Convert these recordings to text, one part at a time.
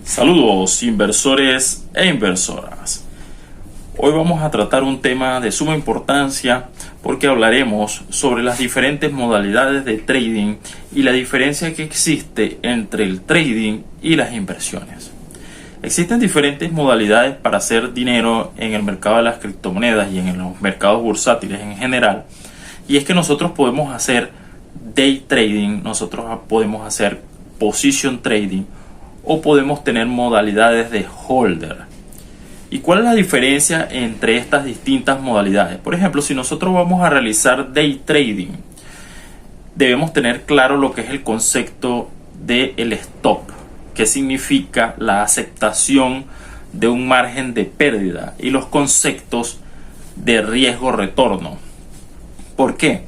Saludos inversores e inversoras. Hoy vamos a tratar un tema de suma importancia porque hablaremos sobre las diferentes modalidades de trading y la diferencia que existe entre el trading y las inversiones. Existen diferentes modalidades para hacer dinero en el mercado de las criptomonedas y en los mercados bursátiles en general. Y es que nosotros podemos hacer day trading, nosotros podemos hacer position trading o podemos tener modalidades de holder. ¿Y cuál es la diferencia entre estas distintas modalidades? Por ejemplo, si nosotros vamos a realizar day trading, debemos tener claro lo que es el concepto del stop, que significa la aceptación de un margen de pérdida, y los conceptos de riesgo-retorno. ¿Por qué?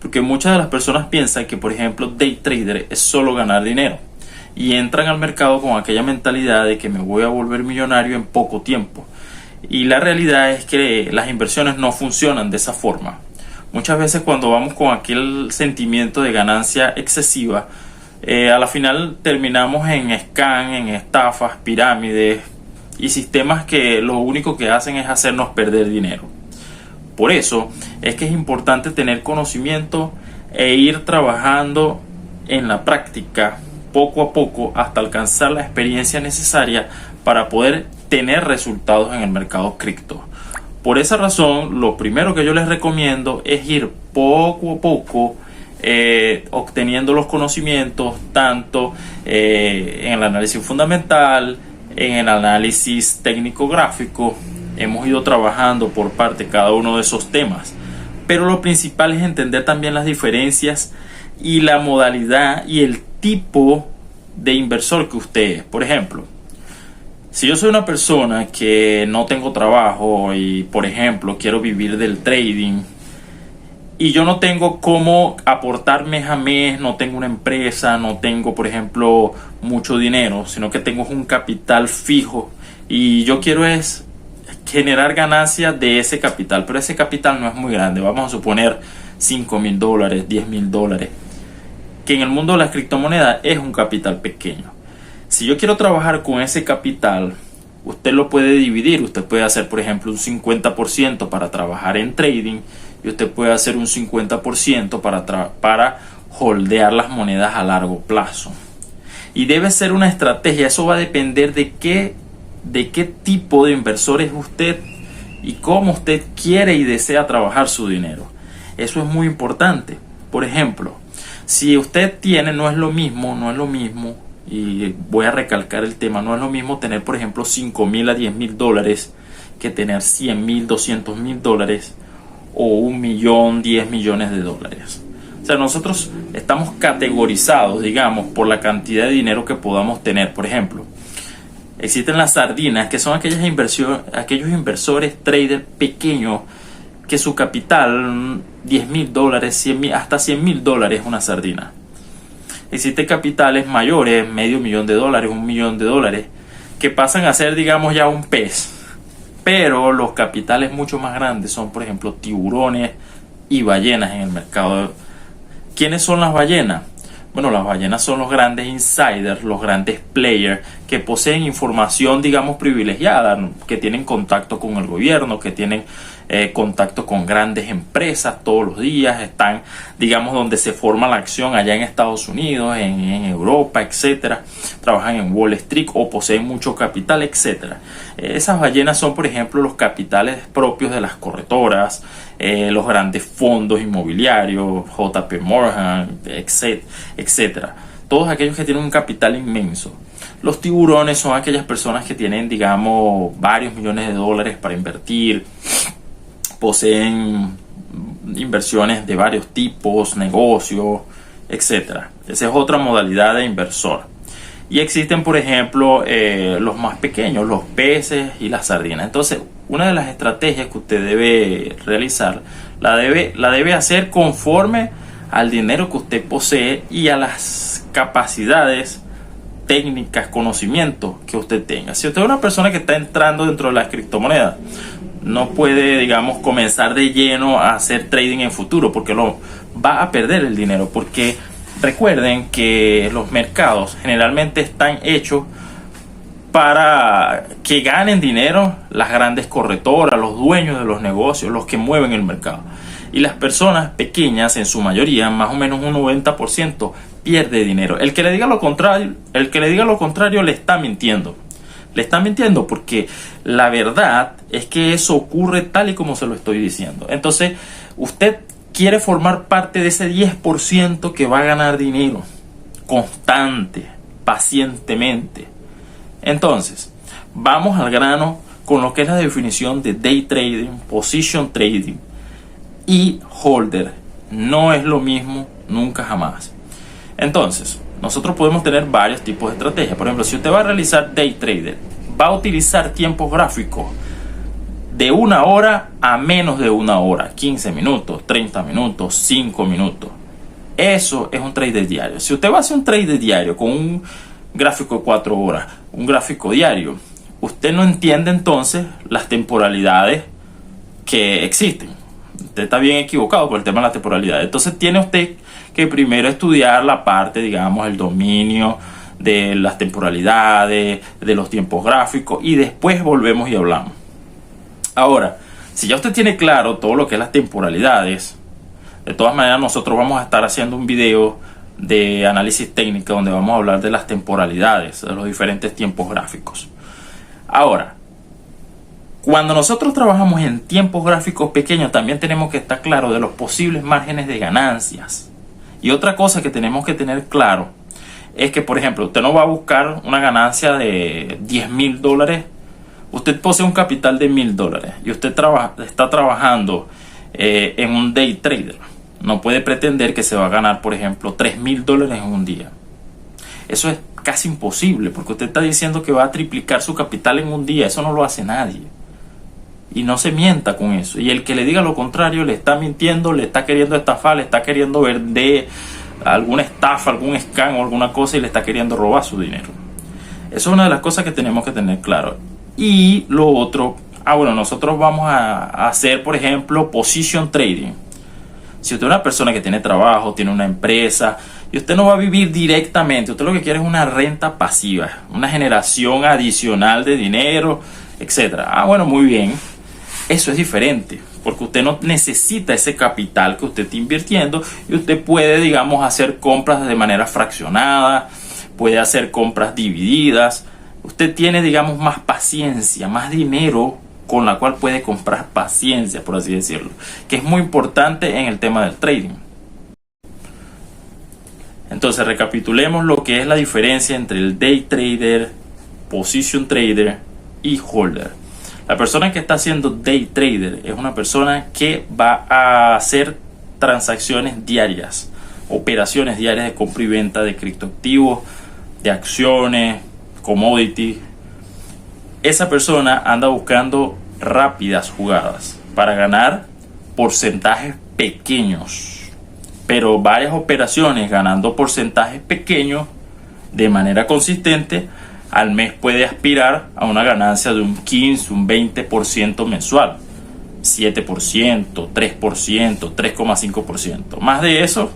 Porque muchas de las personas piensan que, por ejemplo, day trader es solo ganar dinero y entran al mercado con aquella mentalidad de que me voy a volver millonario en poco tiempo. Y la realidad es que las inversiones no funcionan de esa forma. Muchas veces cuando vamos con aquel sentimiento de ganancia excesiva, a la final terminamos en scam, en estafas, pirámides y sistemas que lo único que hacen es hacernos perder dinero. Por eso es que es importante tener conocimiento e ir trabajando en la práctica poco a poco hasta alcanzar la experiencia necesaria para poder tener resultados en el mercado cripto. Por esa razón, lo primero que yo les recomiendo es ir poco a poco obteniendo los conocimientos tanto en el análisis fundamental, en el análisis técnico gráfico. Hemos ido trabajando por parte cada uno de esos temas, pero lo principal es entender también las diferencias y la modalidad y el tipo de inversor que usted es. Por ejemplo, si yo soy una persona que no tengo trabajo y, por ejemplo, quiero vivir del trading y yo no tengo cómo aportar mes a mes, no tengo una empresa, no tengo, por ejemplo, mucho dinero, sino que tengo un capital fijo y yo quiero es generar ganancias de ese capital, pero ese capital no es muy grande, vamos a suponer $5,000, $10,000, que en el mundo de las criptomonedas es un capital pequeño. Si yo quiero trabajar con ese capital, usted lo puede dividir. Usted puede hacer, por ejemplo, un 50% para trabajar en trading y usted puede hacer un 50% para holdear las monedas a largo plazo. Y debe ser una estrategia. Eso va a depender de qué tipo de inversor es usted y cómo usted quiere y desea trabajar su dinero. Eso es muy importante. Por ejemplo, si usted tiene, no es lo mismo, y voy a recalcar el tema, no es lo mismo tener, por ejemplo, $5,000 a $10,000 que tener $100,000, $200,000 o 1,000,000, 10 millones de dólares. O sea, nosotros estamos categorizados, digamos, por la cantidad de dinero que podamos tener. Por ejemplo, existen las sardinas, que son aquellos inversores traders pequeños que su capital $10,000, hasta $100,000 es una sardina. Existen capitales mayores, $500,000, $1,000,000, que pasan a ser, digamos, ya un pez. Pero los capitales mucho más grandes son, por ejemplo, tiburones y ballenas en el mercado. ¿Quiénes son las ballenas? Bueno, las ballenas son los grandes insiders, los grandes players que poseen información, digamos, privilegiada, que tienen contacto con el gobierno, que tienen contacto con grandes empresas todos los días, están, digamos, donde se forma la acción allá en Estados Unidos, en Europa, etcétera. Trabajan en Wall Street o poseen mucho capital, etcétera. Esas ballenas son, por ejemplo, los capitales propios de las corretoras, los grandes fondos inmobiliarios, JP Morgan, etcétera. Todos aquellos que tienen un capital inmenso. Los tiburones son aquellas personas que tienen, digamos, varios millones de dólares para invertir, poseen inversiones de varios tipos, negocios, etcétera. Esa es otra modalidad de inversor. Y existen, por ejemplo, los más pequeños, los peces y las sardinas. Entonces, una de las estrategias que usted debe realizar, la debe hacer conforme al dinero que usted posee y a las capacidades técnicas, conocimientos que usted tenga. Si usted es una persona que está entrando dentro de las criptomonedas, no puede, digamos, comenzar de lleno a hacer trading en futuro, porque va a perder el dinero. Porque recuerden que los mercados generalmente están hechos para que ganen dinero las grandes corretoras, los dueños de los negocios, los que mueven el mercado. Y las personas pequeñas, en su mayoría, más o menos un 90%, pierde dinero. El que le diga lo contrario, le está mintiendo. Le está mintiendo porque la verdad es que eso ocurre tal y como se lo estoy diciendo. Entonces, usted quiere formar parte de ese 10% que va a ganar dinero constante, pacientemente. Entonces, vamos al grano con lo que es la definición de day trading, position trading y holder. No es lo mismo nunca jamás. Entonces, nosotros podemos tener varios tipos de estrategias. Por ejemplo, si usted va a realizar day trader, va a utilizar tiempos gráficos de 1 hora a menos de 1 hora, 15 minutos, 30 minutos, 5 minutos. Eso es un trader diario. Si usted va a hacer un trader diario con un gráfico de 4 horas, un gráfico diario, usted no entiende entonces las temporalidades que existen. Usted está bien equivocado por el tema de la temporalidad. Entonces tiene usted que primero estudiar la parte, digamos, el dominio de las temporalidades, de los tiempos gráficos, y después volvemos y hablamos. Ahora, si ya usted tiene claro todo lo que es las temporalidades, de todas maneras nosotros vamos a estar haciendo un video de análisis técnico donde vamos a hablar de las temporalidades, de los diferentes tiempos gráficos. Ahora, cuando nosotros trabajamos en tiempos gráficos pequeños, también tenemos que estar claros de los posibles márgenes de ganancias. Y otra cosa que tenemos que tener claro es que, por ejemplo, usted no va a buscar una ganancia de $10,000. Usted posee un capital de $1,000 y usted está trabajando en un day trader. No puede pretender que se va a ganar, por ejemplo, $3,000 en un día. Eso es casi imposible, porque usted está diciendo que va a triplicar su capital en un día. Eso no lo hace nadie. Y no se mienta con eso. Y el que le diga lo contrario le está mintiendo, le está queriendo estafar, le está queriendo vender alguna estafa, algún scam o alguna cosa, y le está queriendo robar su dinero. Eso es una de las cosas que tenemos que tener claro. Y lo otro, bueno, nosotros vamos a hacer, por ejemplo, position trading. Si usted es una persona que tiene trabajo, tiene una empresa, y usted no va a vivir directamente, usted lo que quiere es una renta pasiva, una generación adicional de dinero, etcétera. Bueno, muy bien. Eso es diferente, porque usted no necesita ese capital que usted está invirtiendo, y usted puede, digamos, hacer compras de manera fraccionada, puede hacer compras divididas. Usted tiene, digamos, más paciencia, más dinero con la cual puede comprar paciencia, por así decirlo, que es muy importante en el tema del trading. Entonces, recapitulemos lo que es la diferencia entre el day trader, position trader y holder. La persona que está haciendo day trader es una persona que va a hacer transacciones diarias, operaciones diarias de compra y venta de criptoactivos, de acciones, commodities. Esa persona anda buscando rápidas jugadas para ganar porcentajes pequeños, pero varias operaciones ganando porcentajes pequeños de manera consistente. Al mes puede aspirar a una ganancia de un 15, un 20% mensual, 7%, 3%, 3,5%. Más de eso,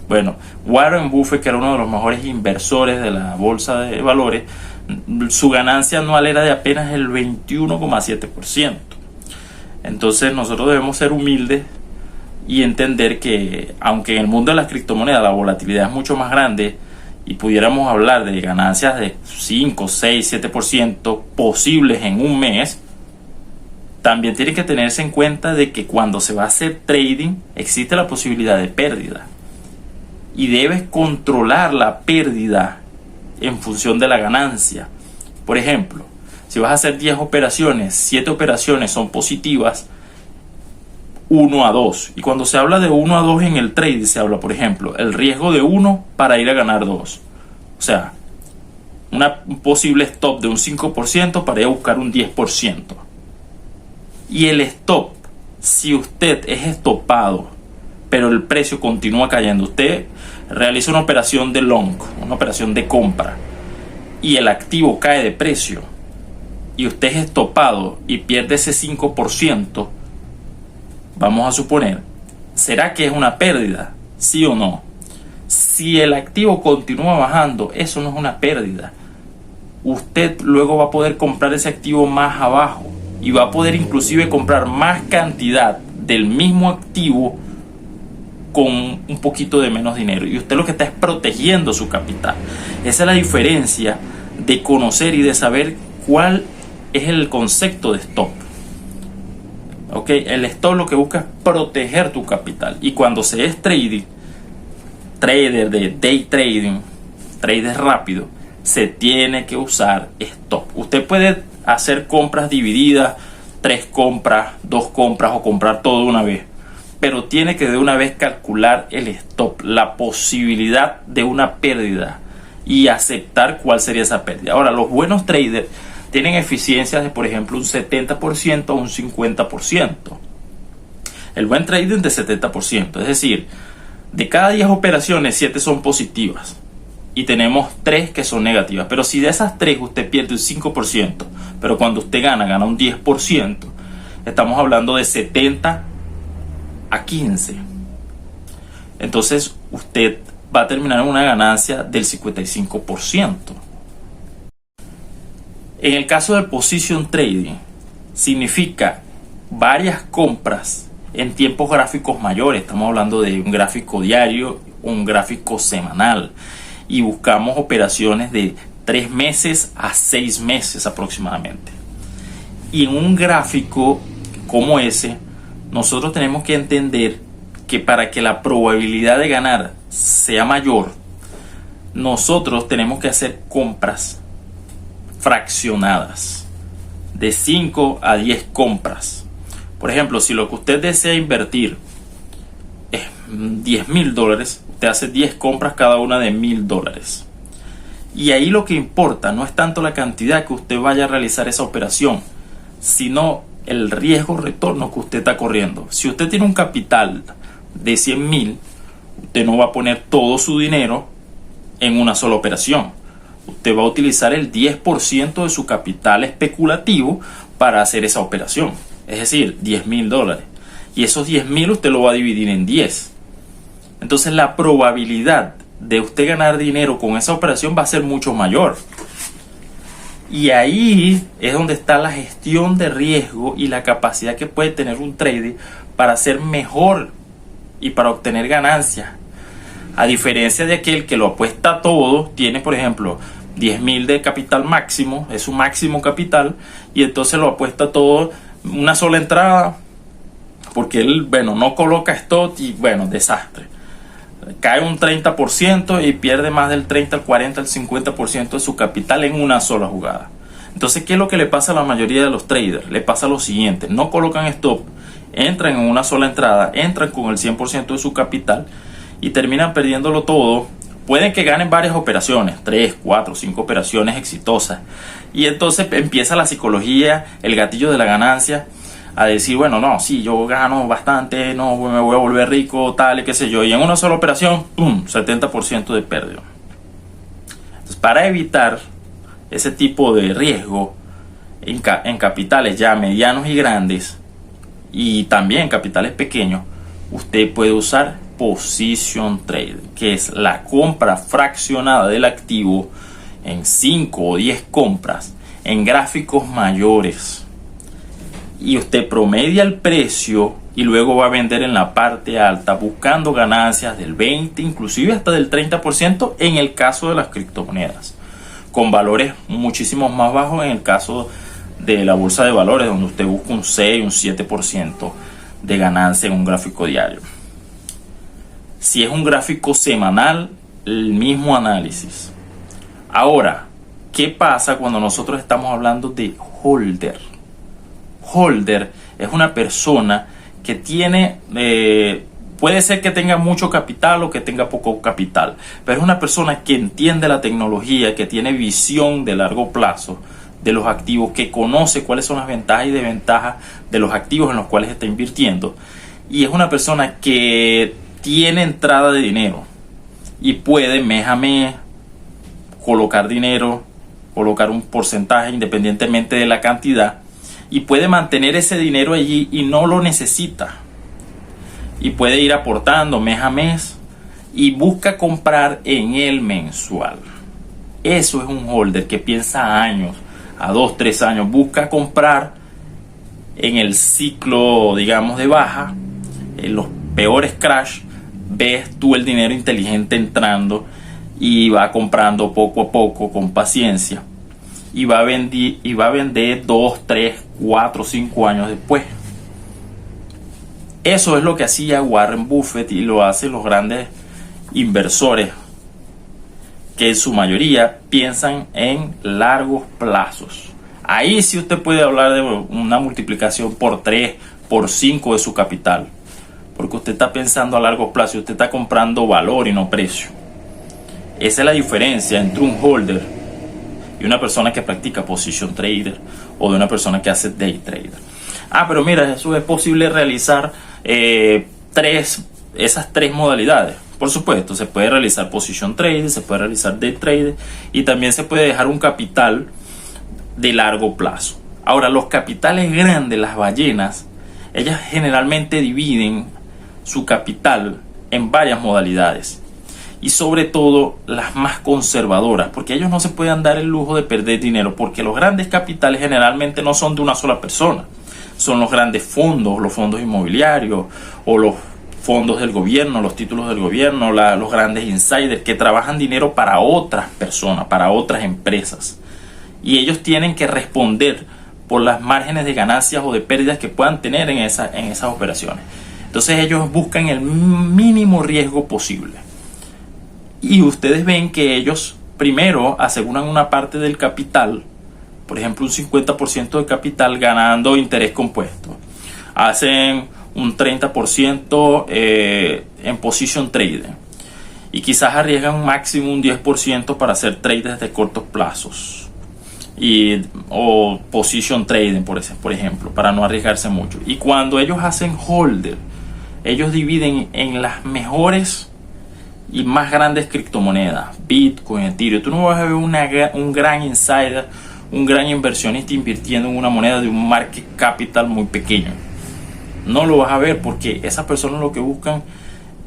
bueno, Warren Buffett, que era uno de los mejores inversores de la bolsa de valores, su ganancia anual era de apenas el 21,7%. Entonces nosotros debemos ser humildes y entender que, aunque en el mundo de las criptomonedas la volatilidad es mucho más grande y pudiéramos hablar de ganancias de 5, 6, 7% posibles en un mes, también tiene que tenerse en cuenta de que cuando se va a hacer trading existe la posibilidad de pérdida, y debes controlar la pérdida en función de la ganancia. Por ejemplo, si vas a hacer 10 operaciones, 7 operaciones son positivas, 1 a 2. Y cuando se habla de 1 a 2 en el trade, se habla, por ejemplo, el riesgo de 1 para ir a ganar 2. O sea, un posible stop de un 5% para ir a buscar un 10%. Y el stop, si usted es estopado, pero el precio continúa cayendo, usted realiza una operación de long, una operación de compra, y el activo cae de precio, y usted es estopado y pierde ese 5%, vamos a suponer, ¿será que es una pérdida? ¿Sí o no? Si el activo continúa bajando, eso no es una pérdida. usted luego va a poder comprar ese activo más abajo y va a poder inclusive comprar más cantidad del mismo activo con un poquito de menos dinero, y usted lo que está es protegiendo su capital. Esa es la diferencia de conocer y de saber cuál es el concepto de stop. ¿Ok? El stop lo que busca es proteger tu capital, y cuando se es trader de day trading, trader rápido, se tiene que usar stop. Usted puede hacer compras divididas, 3 compras, 2 compras, o comprar todo de una vez, pero tiene que de una vez calcular el stop, la posibilidad de una pérdida, y aceptar cuál sería esa pérdida. Ahora, los buenos traders tienen eficiencias de, por ejemplo, un 70% o un 50%. El buen trading de 70%, es decir, de cada 10 operaciones, 7 son positivas y tenemos 3 que son negativas. Pero si de esas 3 usted pierde un 5%, pero cuando usted gana un 10%, estamos hablando de 70 a 15. Entonces usted va a terminar en una ganancia del 55%. En el caso del position trading, significa varias compras en tiempos gráficos mayores. Estamos hablando de un gráfico diario, un gráfico semanal, y buscamos operaciones de 3 meses a 6 meses aproximadamente. Y en un gráfico como ese, nosotros tenemos que entender que para que la probabilidad de ganar sea mayor, nosotros tenemos que hacer compras fraccionadas de 5 a 10 compras. Por ejemplo, si lo que usted desea invertir es $10,000, usted hace 10 compras, cada una de $1,000. Y ahí lo que importa no es tanto la cantidad que usted vaya a realizar esa operación, sino el riesgo retorno que usted está corriendo. Si usted tiene un capital de 100,000, usted no va a poner todo su dinero en una sola operación. Usted va a utilizar el 10% de su capital especulativo para hacer esa operación, es decir, $10,000. Y esos 10,000 usted lo va a dividir en 10. Entonces la probabilidad de usted ganar dinero con esa operación va a ser mucho mayor. Y ahí es donde está la gestión de riesgo y la capacidad que puede tener un trader para ser mejor y para obtener ganancias. A diferencia de aquel que lo apuesta todo, tiene por ejemplo 10,000 de capital máximo, es su máximo capital, y entonces lo apuesta todo una sola entrada, porque él, no coloca stop y desastre. Cae un 30% y pierde más del 30, el 40, el 50% de su capital en una sola jugada. Entonces, ¿qué es lo que le pasa a la mayoría de los traders? Le pasa lo siguiente: no colocan stop, entran en una sola entrada, entran con el 100% de su capital y terminan perdiéndolo todo. Pueden que ganen varias operaciones, 3, 4, 5 operaciones exitosas, y entonces empieza la psicología, el gatillo de la ganancia, a decir, sí, yo gano bastante, no me voy a volver rico, tal y qué sé yo, y en una sola operación, ¡pum!, 70% de pérdida. Entonces, para evitar ese tipo de riesgo en capitales ya medianos y grandes, y también capitales pequeños, usted puede usar position trading, que es la compra fraccionada del activo en 5 o 10 compras en gráficos mayores. Y usted promedia el precio y luego va a vender en la parte alta, buscando ganancias del 20, inclusive hasta del 30% en el caso de las criptomonedas, con valores muchísimo más bajos en el caso de la bolsa de valores, donde usted busca un 6, un 7% de ganancia en un gráfico diario. Si es un gráfico semanal, el mismo análisis. Ahora, ¿qué pasa cuando nosotros estamos hablando de holder? Holder es una persona que tiene, puede ser que tenga mucho capital o que tenga poco capital, pero es una persona que entiende la tecnología, que tiene visión de largo plazo de los activos, que conoce cuáles son las ventajas y desventajas de los activos en los cuales está invirtiendo, y es una persona que tiene entrada de dinero y puede mes a mes colocar dinero, colocar un porcentaje independientemente de la cantidad, y puede mantener ese dinero allí y no lo necesita, y puede ir aportando mes a mes y busca comprar en el mensual. Eso es un holder que piensa a años, a 2, 3 años, busca comprar en el ciclo, digamos, de baja, en los peores crash. Ves tú el dinero inteligente entrando y va comprando poco a poco con paciencia y va a vender 2, 3, 4, 5 años después. Eso es lo que hacía Warren Buffett y lo hacen los grandes inversores, que en su mayoría piensan en largos plazos. Ahí sí usted puede hablar de una multiplicación por 3, por 5 de su capital, porque usted está pensando a largo plazo y usted está comprando valor y no precio. Esa es la diferencia entre un holder y una persona que practica position trader o de una persona que hace day trader. Pero mira, eso es posible realizar esas tres modalidades. Por supuesto, se puede realizar position trader, se puede realizar day trader y también se puede dejar un capital de largo plazo. Ahora, los capitales grandes, las ballenas, ellas generalmente dividen su capital en varias modalidades y sobre todo las más conservadoras, porque ellos no se pueden dar el lujo de perder dinero, porque los grandes capitales generalmente no son de una sola persona, son los grandes fondos, los fondos inmobiliarios o los fondos del gobierno, los títulos del gobierno, los grandes insiders que trabajan dinero para otras personas, para otras empresas, y ellos tienen que responder por las márgenes de ganancias o de pérdidas que puedan tener en esas operaciones. Entonces ellos buscan el mínimo riesgo posible. Y ustedes ven que ellos primero aseguran una parte del capital, por ejemplo un 50% de capital ganando interés compuesto. Hacen un 30% en position trading. Y quizás arriesgan un máximo un 10% para hacer traders de cortos plazos. O position trading, por ejemplo, para no arriesgarse mucho. Y cuando ellos hacen holder, ellos dividen en las mejores y más grandes criptomonedas, Bitcoin, Ethereum. Tú no vas a ver un gran insider, un gran inversionista invirtiendo en una moneda de un market capital muy pequeño. No lo vas a ver, porque esas personas lo que buscan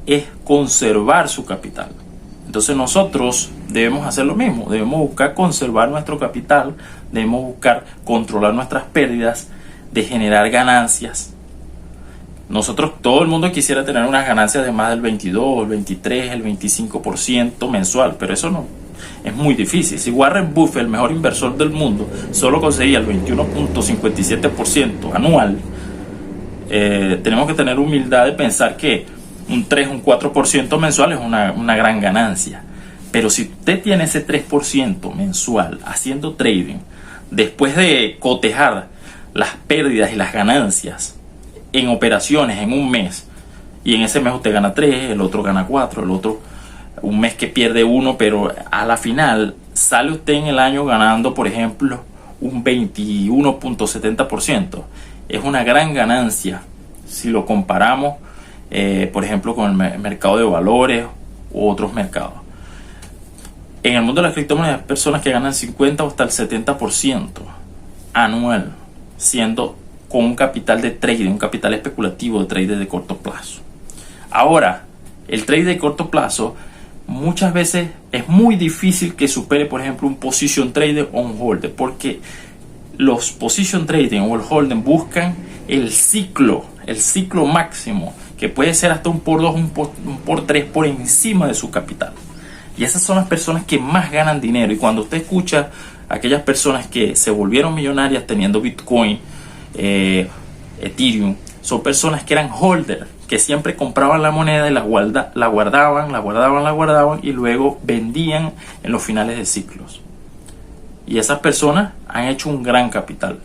es conservar su capital. Entonces nosotros debemos hacer lo mismo, debemos buscar conservar nuestro capital, debemos buscar controlar nuestras pérdidas, de generar ganancias. Nosotros, todo el mundo quisiera tener unas ganancias de más del 22, el 23, el 25% mensual, pero eso no, es muy difícil. Si Warren Buffett, el mejor inversor del mundo, solo conseguía el 21.57% anual, tenemos que tener humildad de pensar que un 3, un 4% mensual es una gran ganancia. Pero si usted tiene ese 3% mensual haciendo trading, después de cotejar las pérdidas y las ganancias en operaciones en un mes, y en ese mes usted gana 3, el otro gana 4, el otro un mes que pierde 1, pero a la final sale usted en el año ganando, por ejemplo, un 21.70%. Es una gran ganancia si lo comparamos, por ejemplo, con el mercado de valores u otros mercados. En el mundo de las criptomonedas hay personas que ganan 50 o hasta el 70% anual, siendo con un capital de trading, un capital especulativo de trade de corto plazo. Ahora, el trade de corto plazo muchas veces es muy difícil que supere, por ejemplo, un position trader o un holder, porque los position trading o el holding buscan el ciclo máximo, que puede ser hasta un por 2, un por 3 por encima de su capital. Y esas son las personas que más ganan dinero. Y cuando usted escucha a aquellas personas que se volvieron millonarias teniendo Bitcoin, Ethereum, son personas que eran holders, que siempre compraban la moneda y la guardaban y luego vendían en los finales de ciclos. Y esas personas han hecho un gran capital.